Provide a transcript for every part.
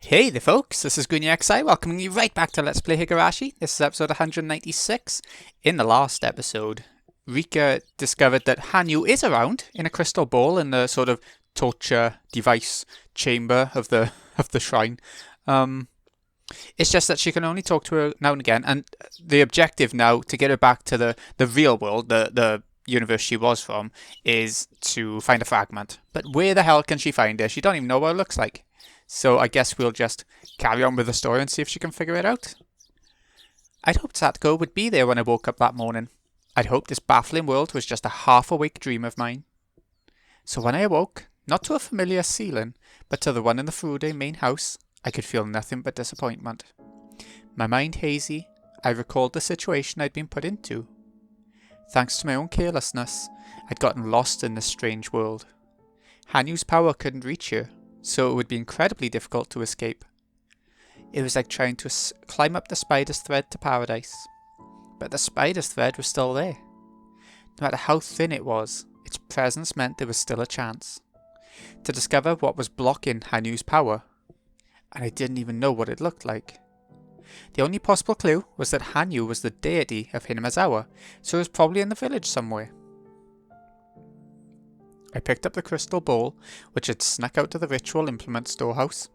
Hey there folks, this is GreenXI welcoming you right back to Let's Play Higurashi. This is episode 196. In the last episode, Rika discovered that Hanyuu is around in a crystal ball in the sort of torture device chamber of the shrine. It's just that she can only talk to her now and again, and the objective now to get her back to the real world, the universe she was from, is to find a fragment. But where the hell can she find it? She don't even know what it looks like. So I guess we'll just carry on with the story and see if she can figure it out. I'd hoped Satoko would be there when I woke up that morning. I'd hoped this baffling world was just a half-awake dream of mine. So when I awoke, not to a familiar ceiling, but to the one in the Furude main house, I could feel nothing but disappointment. My mind hazy, I recalled the situation I'd been put into. Thanks to my own carelessness, I'd gotten lost in this strange world. Hanyuu's power couldn't reach her, so it would be incredibly difficult to escape. It was like trying to climb up the spider's thread to paradise. But the spider's thread was still there. No matter how thin it was, its presence meant there was still a chance to discover what was blocking Hanyuu's power. And I didn't even know what it looked like. The only possible clue was that Hanyuu was the deity of Hinamizawa, so it was probably in the village somewhere. I picked up the crystal ball, which had snuck out of the ritual implement storehouse.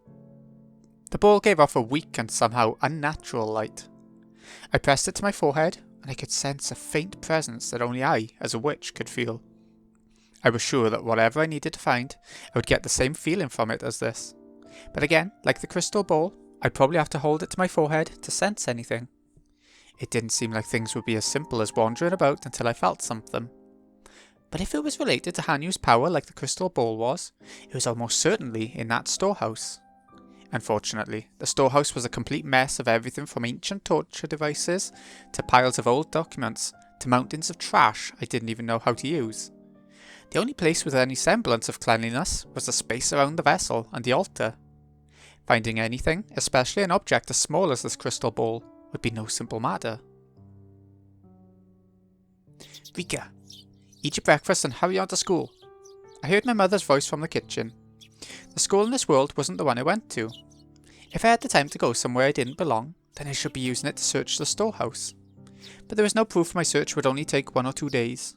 The ball gave off a weak and somehow unnatural light. I pressed it to my forehead, and I could sense a faint presence that only I, as a witch, could feel. I was sure that whatever I needed to find, I would get the same feeling from it as this. But again, like the crystal ball, I'd probably have to hold it to my forehead to sense anything. It didn't seem like things would be as simple as wandering about until I felt something. But if it was related to Hanyuu's power like the crystal ball was, it was almost certainly in that storehouse. Unfortunately, the storehouse was a complete mess of everything from ancient torture devices, to piles of old documents, to mountains of trash I didn't even know how to use. The only place with any semblance of cleanliness was the space around the vessel and the altar. Finding anything, especially an object as small as this crystal ball, would be no simple matter. Rika, eat your breakfast and hurry on to school. I heard my mother's voice from the kitchen. The school in this world wasn't the one I went to. If I had the time to go somewhere I didn't belong, then I should be using it to search the storehouse. But there was no proof my search would only take 1 or 2 days.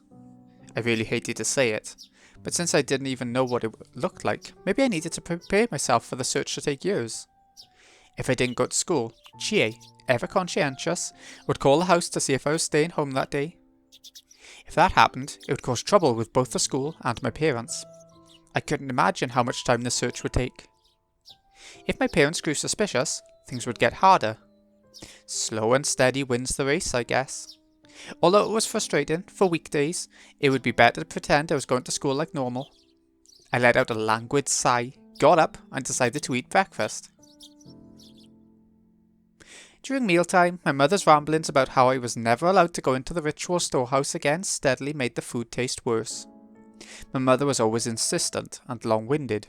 I really hated to say it, but since I didn't even know what it looked like, maybe I needed to prepare myself for the search to take years. If I didn't go to school, Chie, ever conscientious, would call the house to see if I was staying home that day. If that happened, it would cause trouble with both the school and my parents. I couldn't imagine how much time the search would take. If my parents grew suspicious, things would get harder. Slow and steady wins the race, I guess. Although it was frustrating, for weekdays, it would be better to pretend I was going to school like normal. I let out a languid sigh, got up, and decided to eat breakfast. During mealtime, my mother's ramblings about how I was never allowed to go into the ritual storehouse again steadily made the food taste worse. My mother was always insistent and long-winded.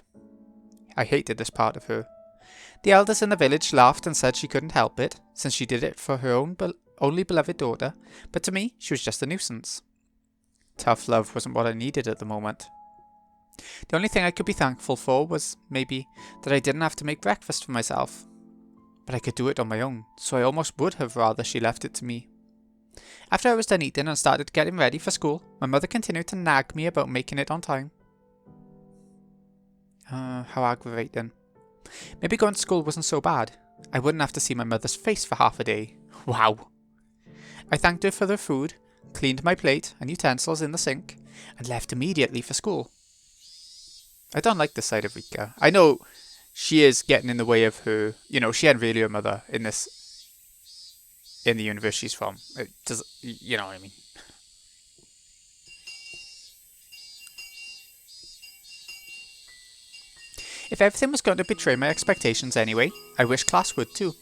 I hated this part of her. The elders in the village laughed and said she couldn't help it, since she did it for her own only beloved daughter, but to me, she was just a nuisance. Tough love wasn't what I needed at the moment. The only thing I could be thankful for was, maybe, that I didn't have to make breakfast for myself. But I could do it on my own, so I almost would have rather she left it to me. After I was done eating and started getting ready for school, my mother continued to nag me about making it on time. How aggravating. Maybe going to school wasn't so bad. I wouldn't have to see my mother's face for half a day. Wow. I thanked her for the food, cleaned my plate and utensils in the sink, and left immediately for school. I don't like this side of Rika. I know she is getting in the way of her, she hadn't really her mother in the universe she's from. It does, you know what I mean. If everything was going to betray my expectations anyway, I wish class would too.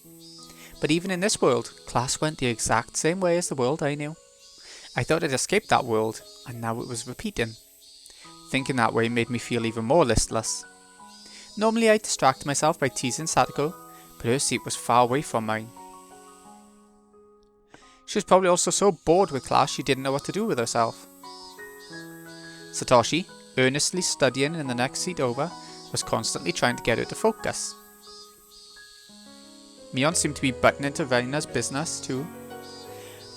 But even in this world, class went the exact same way as the world I knew. I thought I'd escaped that world, and now it was repeating. Thinking that way made me feel even more listless. Normally I distract myself by teasing Satoko, but her seat was far away from mine. She was probably also so bored with class she didn't know what to do with herself. Satoshi, earnestly studying in the next seat over, was constantly trying to get her to focus. Mion seemed to be butting into Reina's business too.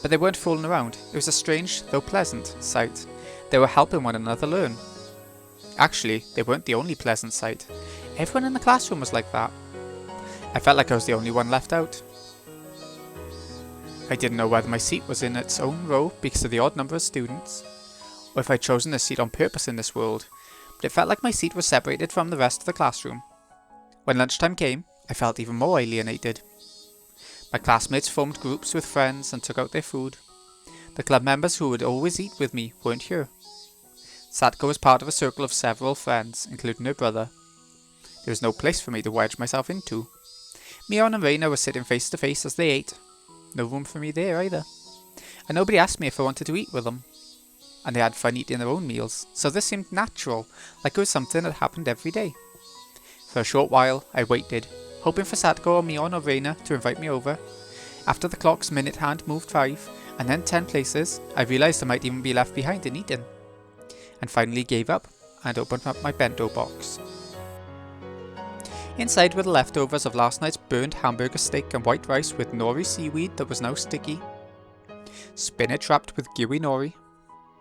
But they weren't fooling around. It was a strange, though pleasant, sight. They were helping one another learn. Actually, they weren't the only pleasant sight. Everyone in the classroom was like that. I felt like I was the only one left out. I didn't know whether my seat was in its own row because of the odd number of students, or if I'd chosen a seat on purpose in this world, but it felt like my seat was separated from the rest of the classroom. When lunchtime came, I felt even more alienated. My classmates formed groups with friends and took out their food. The club members who would always eat with me weren't here. Satoko was part of a circle of several friends, including her brother. There was no place for me to wedge myself into. Mion and Reina were sitting face to face as they ate. No room for me there either. And nobody asked me if I wanted to eat with them. And they had fun eating their own meals, so this seemed natural, like it was something that happened every day. For a short while, I waited, hoping for Satoko or Mion or Reina to invite me over. After the clock's minute hand moved 5, and then 10 places, I realised I might even be left behind in eating. And finally gave up, and opened up my bento box. Inside were the leftovers of last night's burned hamburger steak and white rice with nori seaweed that was now sticky, spinach wrapped with gooey nori,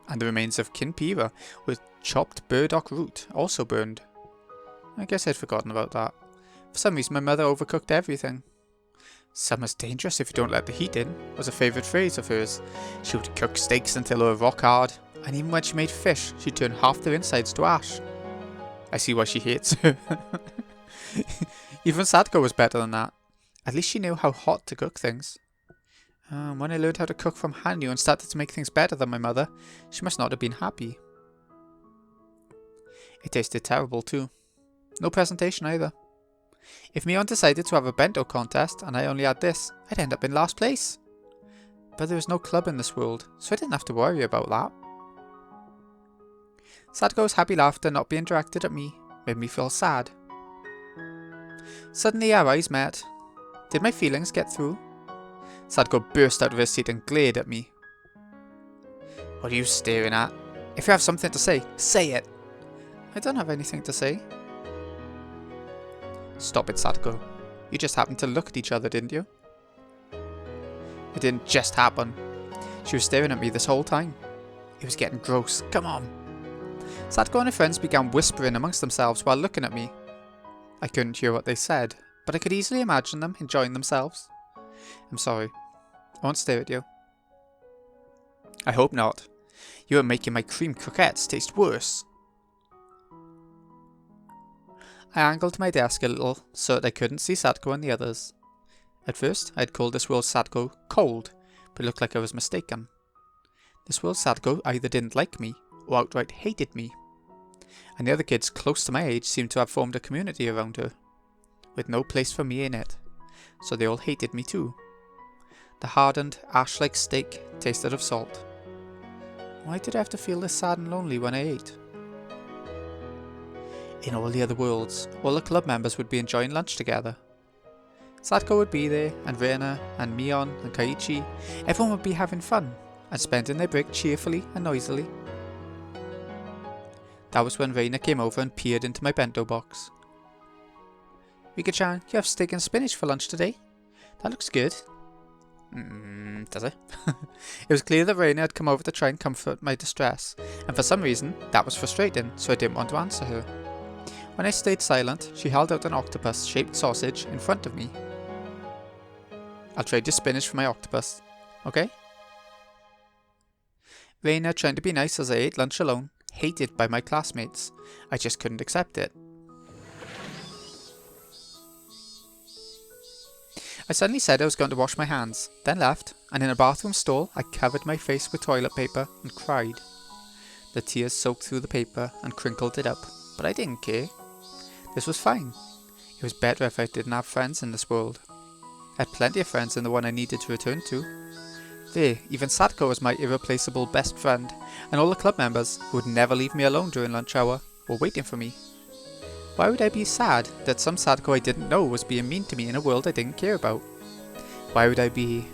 and the remains of kinpira with chopped burdock root, also burned. I guess I'd forgotten about that. For some reason my mother overcooked everything. "Summer's dangerous if you don't let the heat in," was a favourite phrase of hers. She would cook steaks until they were rock hard, and even when she made fish, she'd turn half their insides to ash. I see why she hates her. Even Satoko was better than that. At least she knew how hot to cook things. When I learned how to cook from Hanyuu and started to make things better than my mother, she must not have been happy. It tasted terrible too. No presentation either. If Mion decided to have a bento contest and I only had this, I'd end up in last place. But there was no club in this world, so I didn't have to worry about that. Satoko's happy laughter not being directed at me made me feel sad. Suddenly our eyes met. Did my feelings get through? Satoko burst out of his seat and glared at me. "What are you staring at? If you have something to say, say it." "I don't have anything to say." "Stop it, Satoko. You just happened to look at each other, didn't you?" "It didn't just happen. She was staring at me this whole time. It was getting gross. Come on." Satoko and her friends began whispering amongst themselves while looking at me. I couldn't hear what they said, but I could easily imagine them enjoying themselves. "I'm sorry. I won't stare at you." "I hope not. You are making my cream croquettes taste worse." I angled my desk a little so that I couldn't see Satoko and the others. At first, I had called this world's Satoko cold, but it looked like I was mistaken. This world's Satoko either didn't like me or outright hated me. And the other kids close to my age seemed to have formed a community around her, with no place for me in it, so they all hated me too. The hardened, ash-like steak tasted of salt. Why did I have to feel this sad and lonely when I ate? In all the other worlds, all the club members would be enjoying lunch together. Satoko would be there, and Reina, and Mion, and Kaiichi. Everyone would be having fun, and spending their break cheerfully and noisily. That was when Reina came over and peered into my bento box. "Rika-chan, you have steak and spinach for lunch today? That looks good." Does it? It was clear that Reina had come over to try and comfort my distress, and for some reason, that was frustrating, so I didn't want to answer her. When I stayed silent, she held out an octopus-shaped sausage in front of me. "I'll trade you spinach for my octopus, okay?" Reina, trying to be nice as I ate lunch alone, hated by my classmates. I just couldn't accept it. I suddenly said I was going to wash my hands, then left, and in a bathroom stall I covered my face with toilet paper and cried. The tears soaked through the paper and crinkled it up, but I didn't care. This was fine. It was better if I didn't have friends in this world. I had plenty of friends in the one I needed to return to. There, even Satoko was my irreplaceable best friend, and all the club members, who would never leave me alone during lunch hour, were waiting for me. Why would I be sad that some Satoko I didn't know was being mean to me in a world I didn't care about? Why would I be...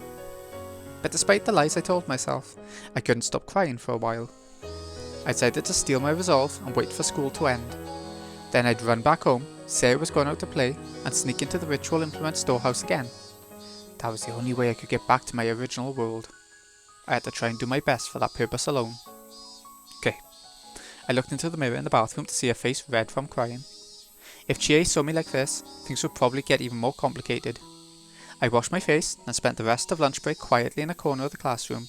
But despite the lies I told myself, I couldn't stop crying for a while. I decided to steel my resolve and wait for school to end. Then I'd run back home, say I was going out to play, and sneak into the ritual implement storehouse again. That was the only way I could get back to my original world. I had to try and do my best for that purpose alone. Okay. I looked into the mirror in the bathroom to see her face red from crying. If Chie saw me like this, things would probably get even more complicated. I washed my face and spent the rest of lunch break quietly in a corner of the classroom.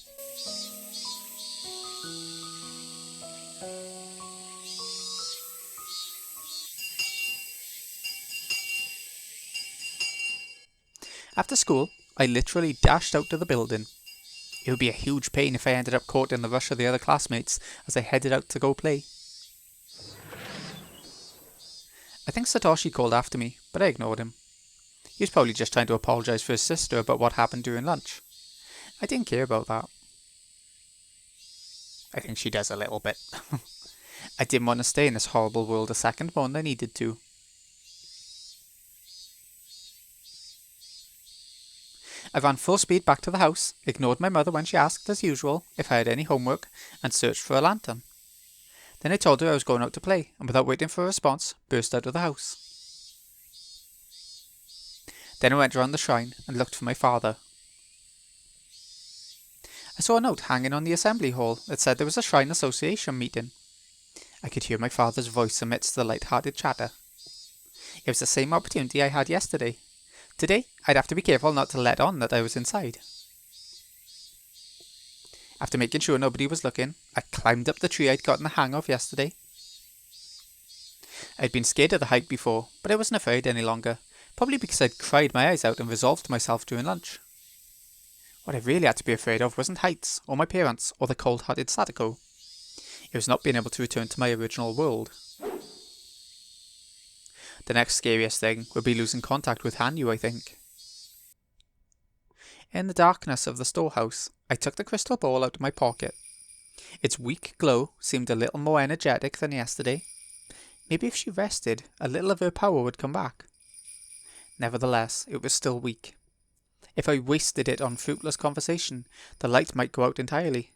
After school, I literally dashed out to the building. It would be a huge pain if I ended up caught in the rush of the other classmates as I headed out to go play. I think Satoshi called after me, but I ignored him. He was probably just trying to apologise for his sister about what happened during lunch. I didn't care about that. I think she does a little bit. I didn't want to stay in this horrible world a second more than I needed to. I ran full speed back to the house, ignored my mother when she asked, as usual, if I had any homework, and searched for a lantern. Then I told her I was going out to play, and without waiting for a response, burst out of the house. Then I went around the shrine and looked for my father. I saw a note hanging on the assembly hall that said there was a Shrine Association meeting. I could hear my father's voice amidst the light-hearted chatter. It was the same opportunity I had yesterday. Today, I'd have to be careful not to let on that I was inside. After making sure nobody was looking, I climbed up the tree I'd gotten the hang of yesterday. I'd been scared of the height before, but I wasn't afraid any longer, probably because I'd cried my eyes out and resolved myself during lunch. What I really had to be afraid of wasn't heights, or my parents, or the cold-hearted Sadako. It was not being able to return to my original world. The next scariest thing would be losing contact with Hanyuu, I think. In the darkness of the storehouse, I took the crystal ball out of my pocket. Its weak glow seemed a little more energetic than yesterday. Maybe if she rested, a little of her power would come back. Nevertheless, it was still weak. If I wasted it on fruitless conversation, the light might go out entirely.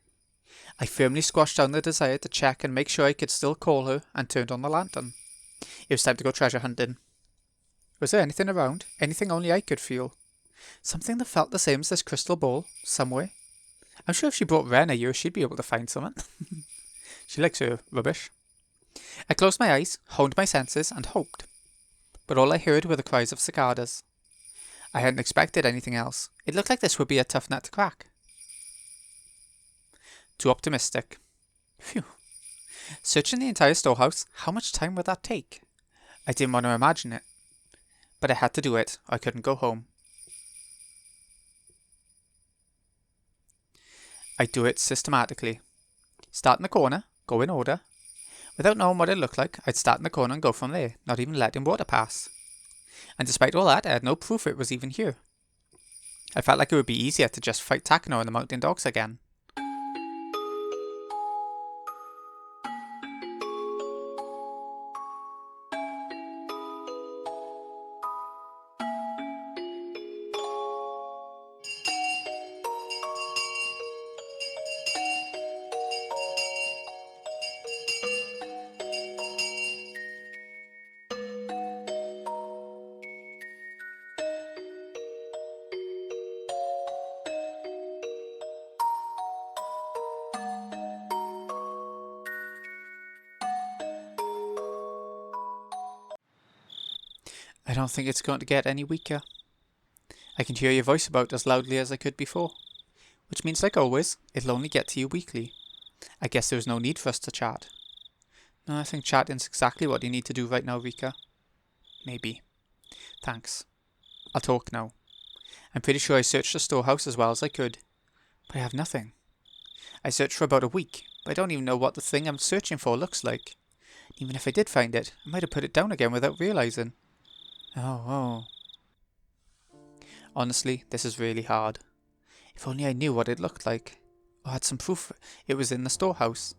I firmly squashed down the desire to check and make sure I could still call her and turned on the lantern. It was time to go treasure hunting. Was there anything around? Anything only I could feel? Something that felt the same as this crystal ball, somewhere? I'm sure if she brought Rena here, she'd be able to find something. She likes her rubbish. I closed my eyes, honed my senses, and hoped. But all I heard were the cries of cicadas. I hadn't expected anything else. It looked like this would be a tough nut to crack. Too optimistic. Phew. Searching the entire storehouse, how much time would that take? I didn't want to imagine it. But I had to do it, or I couldn't go home. I'd do it systematically. Start in the corner, go in order. Without knowing what it looked like, I'd start in the corner and go from there, not even letting water pass. And despite all that, I had no proof it was even here. I felt like it would be easier to just fight Takano and the mountain dogs again. I don't think it's going to get any weaker. I can hear your voice about as loudly as I could before, which means, like always, it'll only get to you weekly. I guess there's no need for us to chat. No, I think chatting's exactly what you need to do right now, Rika. Maybe. Thanks. I'll talk now. I'm pretty sure I searched the storehouse as well as I could, but I have nothing. I searched for about a week, but I don't even know what the thing I'm searching for looks like. Even if I did find it, I might have put it down again without realising. Oh. Honestly, this is really hard. If only I knew what it looked like, or had some proof it was in the storehouse.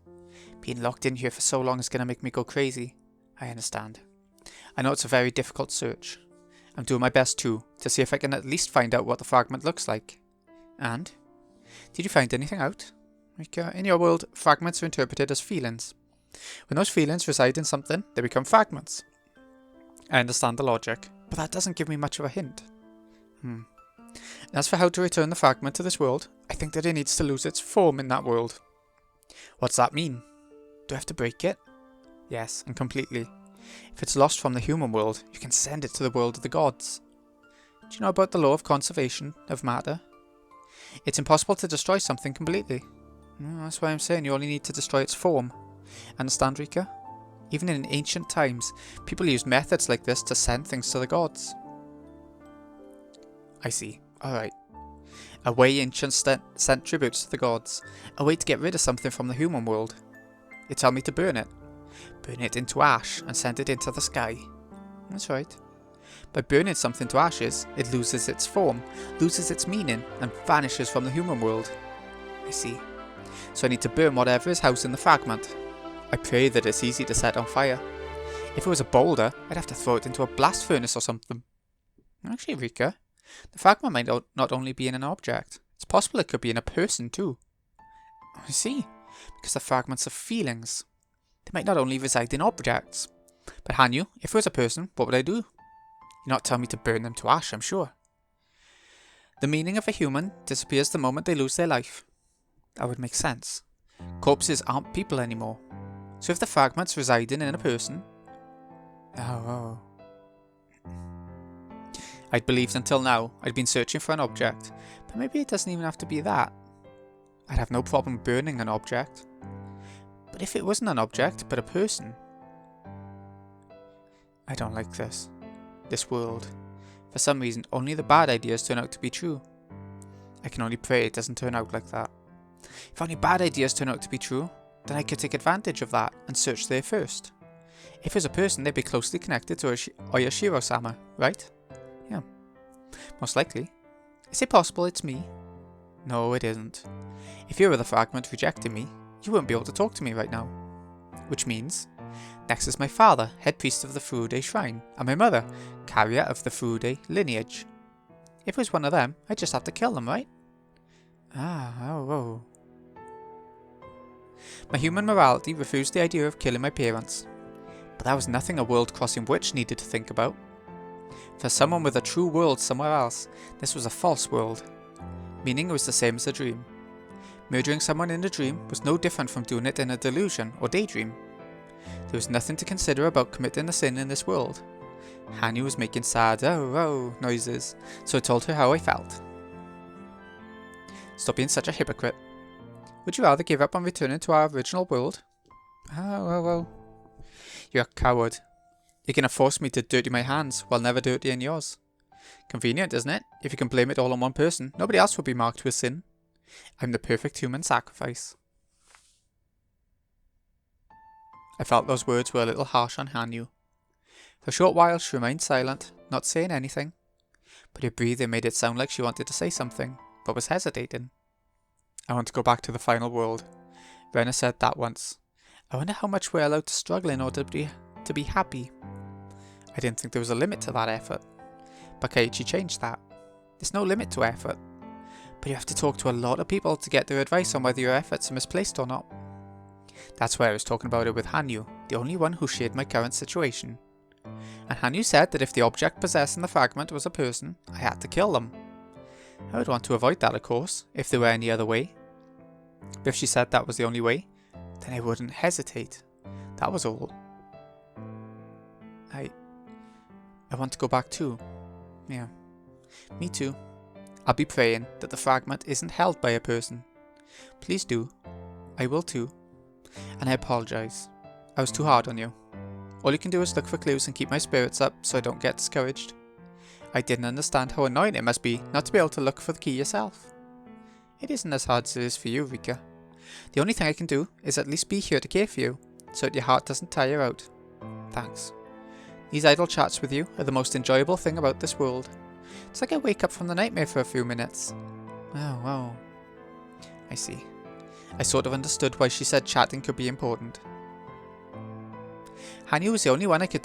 Being locked in here for so long is going to make me go crazy. I understand. I know it's a very difficult search. I'm doing my best too, to see if I can at least find out what the fragment looks like. And? Did you find anything out? In your world, fragments are interpreted as feelings. When those feelings reside in something, they become fragments. I understand the logic, but that doesn't give me much of a hint. And as for how to return the fragment to this world, I think that it needs to lose its form in that world. What's that mean? Do I have to break it? Yes, and completely. If it's lost from the human world, you can send it to the world of the gods. Do you know about the law of conservation of matter? It's impossible to destroy something completely. That's why I'm saying you only need to destroy its form. Understand, Rika? Even in ancient times, people used methods like this to send things to the gods. I see. Alright. A way ancients sent tributes to the gods. A way to get rid of something from the human world. You tell me to burn it. Burn it into ash and send it into the sky. That's right. By burning something to ashes, it loses its form, loses its meaning, and vanishes from the human world. I see. So I need to burn whatever is housed in the fragment. I pray that it's easy to set on fire. If it was a boulder, I'd have to throw it into a blast furnace or something. Actually, Rika, the fragment might not only be in an object. It's possible it could be in a person too. I see. Because the fragments are feelings. They might not only reside in objects. But Hanyuu, if it was a person, what would I do? You're not telling me to burn them to ash, I'm sure. The meaning of a human disappears the moment they lose their life. That would make sense. Corpses aren't people anymore. So if the fragment's residing in a person... Oh. I'd believed until now I'd been searching for an object, but maybe it doesn't even have to be that. I'd have no problem burning an object. But if it wasn't an object, but a person... I don't like this. This world. For some reason, only the bad ideas turn out to be true. I can only pray it doesn't turn out like that. If only bad ideas turn out to be true, then I could take advantage of that and search there first. If it was a person, they'd be closely connected to Oyashiro-sama, right? Yeah. Most likely. Is it possible it's me? No, it isn't. If you were the fragment rejecting me, you wouldn't be able to talk to me right now. Which means... Next is my father, head priest of the Furude Shrine, and my mother, carrier of the Furude lineage. If it was one of them, I'd just have to kill them, right? Oh. My human morality refused the idea of killing my parents. But that was nothing a world-crossing witch needed to think about. For someone with a true world somewhere else, this was a false world. Meaning it was the same as a dream. Murdering someone in a dream was no different from doing it in a delusion or daydream. There was nothing to consider about committing a sin in this world. Hanyuu was making sad oh noises, so I told her how I felt. Stop being such a hypocrite. Would you rather give up on returning to our original world? Oh. You're a coward. You're gonna force me to dirty my hands while never dirtying yours. Convenient, isn't it? If you can blame it all on one person, nobody else will be marked with sin. I'm the perfect human sacrifice. I felt those words were a little harsh on Hanyuu. For a short while she remained silent, not saying anything, but her breathing made it sound like she wanted to say something, but was hesitating. I want to go back to the final world. Rena said that once. I wonder how much we're allowed to struggle in order to be happy. I didn't think there was a limit to that effort, but Keiichi changed that. There's no limit to effort, but you have to talk to a lot of people to get their advice on whether your efforts are misplaced or not. That's why I was talking about it with Hanyuu, the only one who shared my current situation. And Hanyuu said that if the object possessing the fragment was a person, I had to kill them. I would want to avoid that, of course, if there were any other way. But if she said that was the only way, then I wouldn't hesitate. That was all. I want to go back too. Yeah. Me too. I'll be praying that the fragment isn't held by a person. Please do. I will too. And I apologise. I was too hard on you. All you can do is look for clues and keep my spirits up so I don't get discouraged. I didn't understand how annoying it must be not to be able to look for the key yourself. It isn't as hard as it is for you, Rika. The only thing I can do is at least be here to care for you, so that your heart doesn't tire out. Thanks. These idle chats with you are the most enjoyable thing about this world. It's like I wake up from the nightmare for a few minutes. Oh. I see. I sort of understood why she said chatting could be important. Hanyuu was the only one I could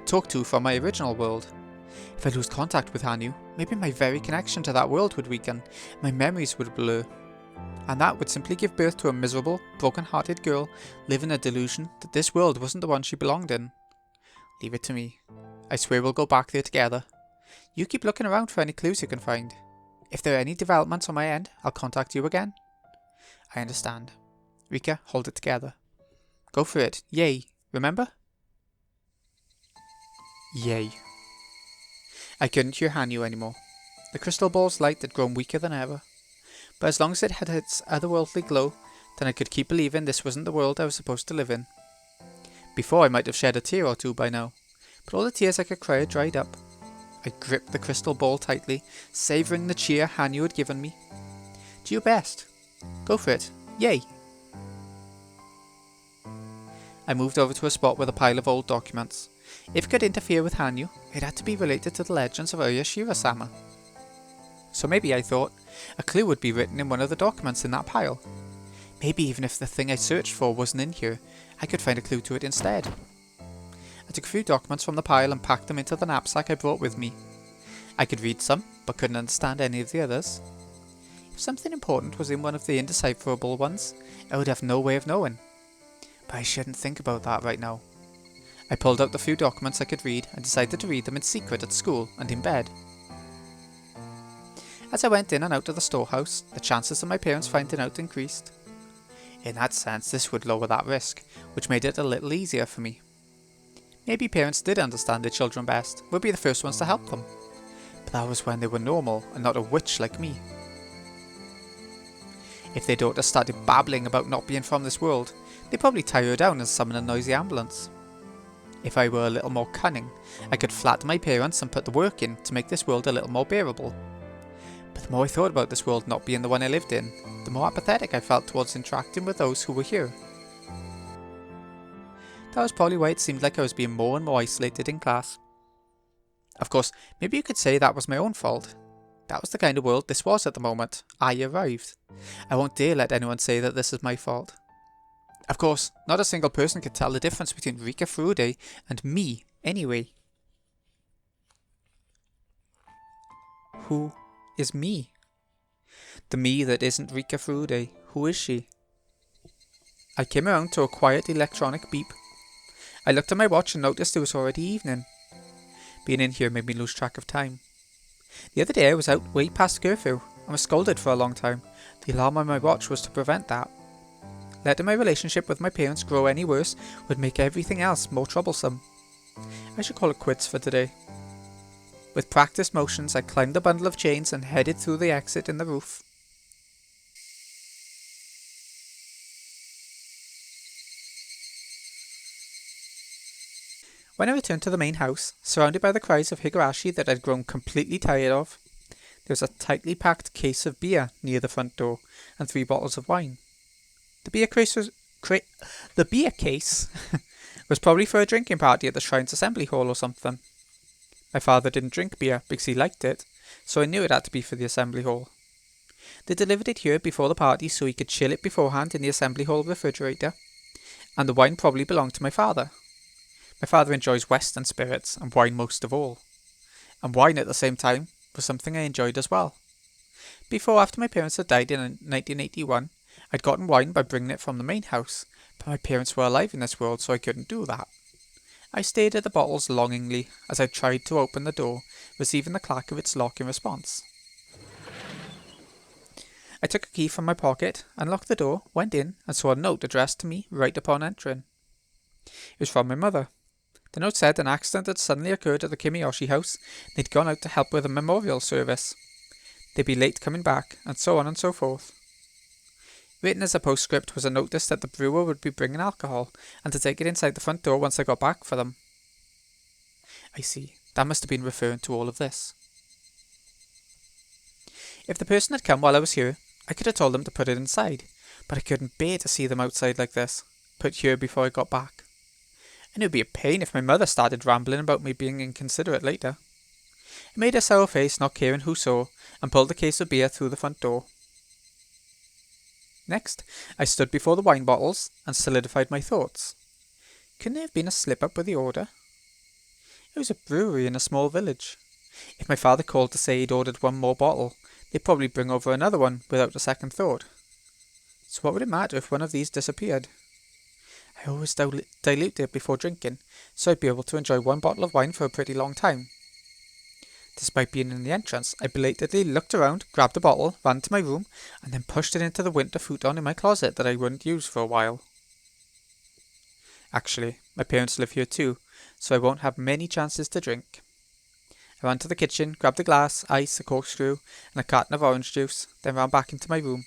talk to from my original world. If I lose contact with Hanyuu, maybe my very connection to that world would weaken, my memories would blur. And that would simply give birth to a miserable, broken-hearted girl living a delusion that this world wasn't the one she belonged in. Leave it to me. I swear we'll go back there together. You keep looking around for any clues you can find. If there are any developments on my end, I'll contact you again. I understand. Rika, hold it together. Go for it. Yay. Remember? Yay. I couldn't hear Hanyuu anymore. The crystal ball's light had grown weaker than ever. But as long as it had its otherworldly glow, then I could keep believing this wasn't the world I was supposed to live in. Before I might have shed a tear or two by now, but all the tears I could cry had dried up. I gripped the crystal ball tightly, savouring the cheer Hanyuu had given me. Do your best. Go for it. Yay! I moved over to a spot with a pile of old documents. If it could interfere with Hanyuu, it had to be related to the legends of Higurashi-sama. So maybe, I thought, a clue would be written in one of the documents in that pile. Maybe even if the thing I searched for wasn't in here, I could find a clue to it instead. I took a few documents from the pile and packed them into the knapsack I brought with me. I could read some, but couldn't understand any of the others. If something important was in one of the indecipherable ones, I would have no way of knowing. But I shouldn't think about that right now. I pulled out the few documents I could read and decided to read them in secret at school and in bed. As I went in and out of the storehouse, the chances of my parents finding out increased. In that sense, this would lower that risk, which made it a little easier for me. Maybe parents did understand their children best, would be the first ones to help them. But that was when they were normal and not a witch like me. If their daughter started babbling about not being from this world, they'd probably tie her down and summon a noisy ambulance. If I were a little more cunning, I could flatter my parents and put the work in to make this world a little more bearable. But the more I thought about this world not being the one I lived in, the more apathetic I felt towards interacting with those who were here. That was probably why it seemed like I was being more and more isolated in class. Of course, maybe you could say that was my own fault. That was the kind of world this was at the moment I arrived. I won't dare let anyone say that this is my fault. Of course, not a single person could tell the difference between Rika Furude and me, anyway. Who is me? The me that isn't Rika Furude. Who is she? I came around to a quiet electronic beep. I looked at my watch and noticed it was already evening. Being in here made me lose track of time. The other day I was out way past curfew and was scolded for a long time. The alarm on my watch was to prevent that. Letting my relationship with my parents grow any worse would make everything else more troublesome. I should call it quits for today. With practiced motions, I climbed the bundle of chains and headed through the exit in the roof. When I returned to the main house, surrounded by the cries of Higurashi that I'd grown completely tired of, there was a tightly packed case of beer near the front door and 3 bottles of wine. The beer case was probably for a drinking party at the Shrine's Assembly Hall or something. My father didn't drink beer because he liked it, so I knew it had to be for the Assembly Hall. They delivered it here before the party so he could chill it beforehand in the Assembly Hall refrigerator, and the wine probably belonged to my father. My father enjoys Western spirits and wine most of all, and wine at the same time was something I enjoyed as well. Before after my parents had died in 1981, I'd gotten wine by bringing it from the main house, but my parents were alive in this world so I couldn't do that. I stared at the bottles longingly as I tried to open the door, receiving the clack of its lock in response. I took a key from my pocket, unlocked the door, went in, and saw a note addressed to me right upon entering. It was from my mother. The note said an accident had suddenly occurred at the Kimiyoshi house, and they'd gone out to help with a memorial service. They'd be late coming back, and so on and so forth. Written as a postscript was a notice that the brewer would be bringing alcohol, and to take it inside the front door once I got back for them. I see, that must have been referring to all of this. If the person had come while I was here, I could have told them to put it inside, but I couldn't bear to see them outside like this, put here before I got back. And it would be a pain if my mother started rambling about me being inconsiderate later. I made a sour face, not caring who saw, and pulled the case of beer through the front door. Next, I stood before the wine bottles and solidified my thoughts. Couldn't there have been a slip-up with the order? It was a brewery in a small village. If my father called to say he'd ordered one more bottle, they'd probably bring over another one without a second thought. So what would it matter if one of these disappeared? I always dilute it before drinking, so I'd be able to enjoy one bottle of wine for a pretty long time. Despite being in the entrance, I belatedly looked around, grabbed a bottle, ran to my room, and then pushed it into the winter futon in my closet that I wouldn't use for a while. Actually, my parents live here too, so I won't have many chances to drink. I ran to the kitchen, grabbed a glass, ice, a corkscrew, and a carton of orange juice, then ran back into my room.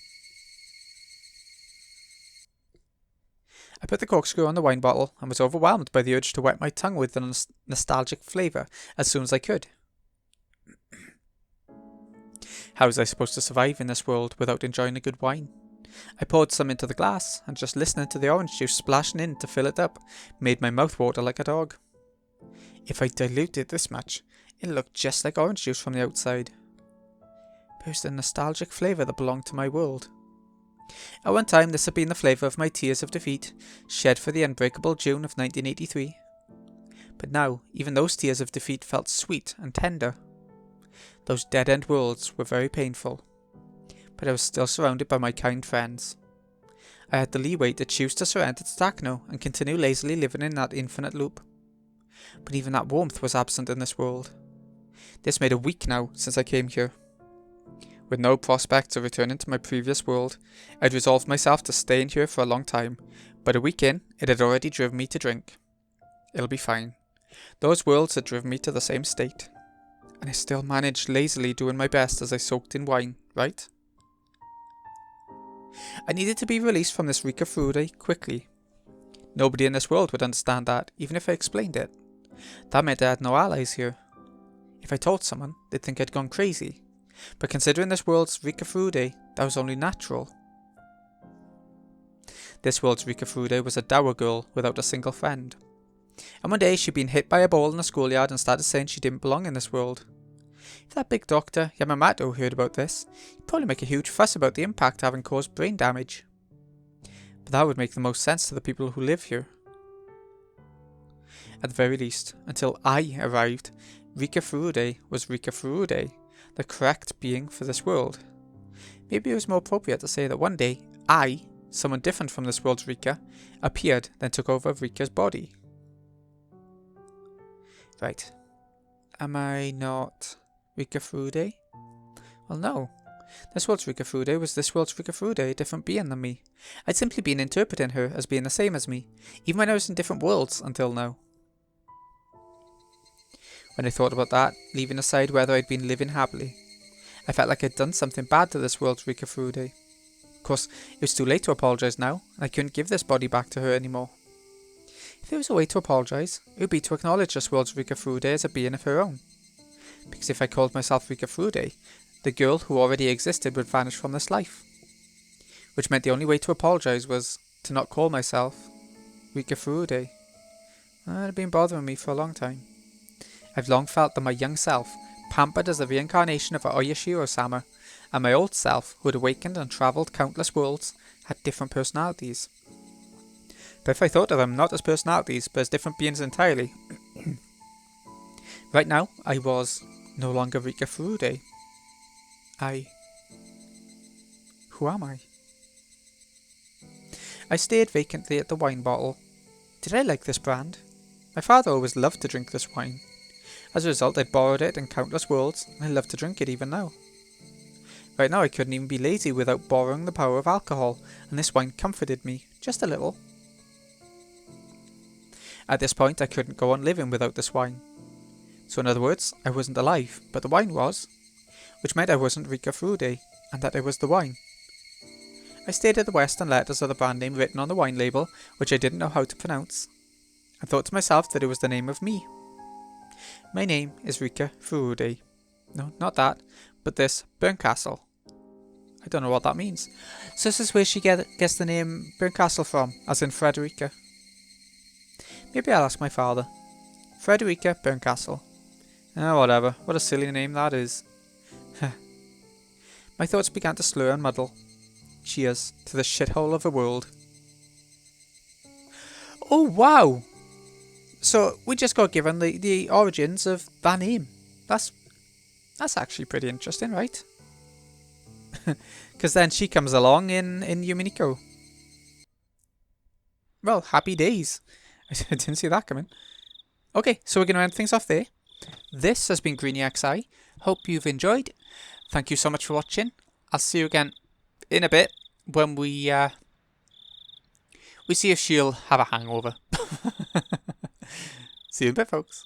I put the corkscrew on the wine bottle and was overwhelmed by the urge to wet my tongue with the nostalgic flavour as soon as I could. How was I supposed to survive in this world without enjoying a good wine? I poured some into the glass, and just listening to the orange juice splashing in to fill it up made my mouth water like a dog. If I diluted this much, it looked just like orange juice from the outside. But it was the nostalgic flavour that belonged to my world. At one time, this had been the flavour of my tears of defeat, shed for the unbreakable June of 1983. But now, even those tears of defeat felt sweet and tender. Those dead-end worlds were very painful, but I was still surrounded by my kind friends. I had the leeway to choose to surrender to Techno and continue lazily living in that infinite loop. But even that warmth was absent in this world. This made a week now since I came here. With no prospect of returning to my previous world, I'd resolved myself to stay in here for a long time, but a week in, it had already driven me to drink. It'll be fine. Those worlds had driven me to the same state. And I still managed lazily doing my best as I soaked in wine, right? I needed to be released from this Rika Furude quickly. Nobody in this world would understand that, even if I explained it. That meant I had no allies here. If I told someone, they'd think I'd gone crazy. But considering this world's Rika Furude, that was only natural. This world's Rika Furude was a dour girl without a single friend. And one day she'd been hit by a ball in the schoolyard and started saying she didn't belong in this world. If that big doctor, Yamamoto, heard about this, he'd probably make a huge fuss about the impact having caused brain damage. But that would make the most sense to the people who live here. At the very least, until I arrived, Rika Furude was Rika Furude, the correct being for this world. Maybe it was more appropriate to say that one day, I, someone different from this world's Rika, appeared, then took over Rika's body. Right. Am I not Rika Furude? Well, no. This world's Rika Furude was this world's Rika Furude, a different being than me. I'd simply been interpreting her as being the same as me, even when I was in different worlds until now. When I thought about that, leaving aside whether I'd been living happily, I felt like I'd done something bad to this world's Rika Furude. Of course, it was too late to apologise now, and I couldn't give this body back to her anymore. If there was a way to apologise, it would be to acknowledge this world's Rika Furude as a being of her own. Because if I called myself Rika Furude, the girl who already existed would vanish from this life. Which meant the only way to apologise was to not call myself Rika Furude. That had been bothering me for a long time. I've long felt that my young self, pampered as a reincarnation of Oyashiro-sama, and my old self, who had awakened and travelled countless worlds, had different personalities. But if I thought of them not as personalities, but as different beings entirely, right now I was no longer Rika Furude. Who am I? I stared vacantly at the wine bottle. Did I like this brand? My father always loved to drink this wine. As a result, I'd borrowed it in countless worlds, and I love to drink it even now. Right now I couldn't even be lazy without borrowing the power of alcohol, and this wine comforted me, just a little. At this point I couldn't go on living without this wine. So in other words, I wasn't alive, but the wine was, which meant I wasn't Rika Furude, and that I was the wine. I stared at the Western letters of the brand name written on the wine label, which I didn't know how to pronounce. I thought to myself that it was the name of me. My name is Rika Furude. No, not that, but this Burncastle. I don't know what that means. So this is where she gets the name Burncastle from, as in Frederica. Maybe I'll ask my father. Frederica Burncastle. Whatever. What a silly name that is. My thoughts began to slur and muddle. Cheers to the shithole of a world. Oh wow! So we just got given the origins of that name. That's actually pretty interesting, right? Because then she comes along in Yuminiko. Well, happy days. I didn't see that coming. Okay, so we're going to end things off there. This has been Greeny XI. Hope you've enjoyed. Thank you so much for watching. I'll see you again in a bit when we see if she'll have a hangover. See you in a bit, folks.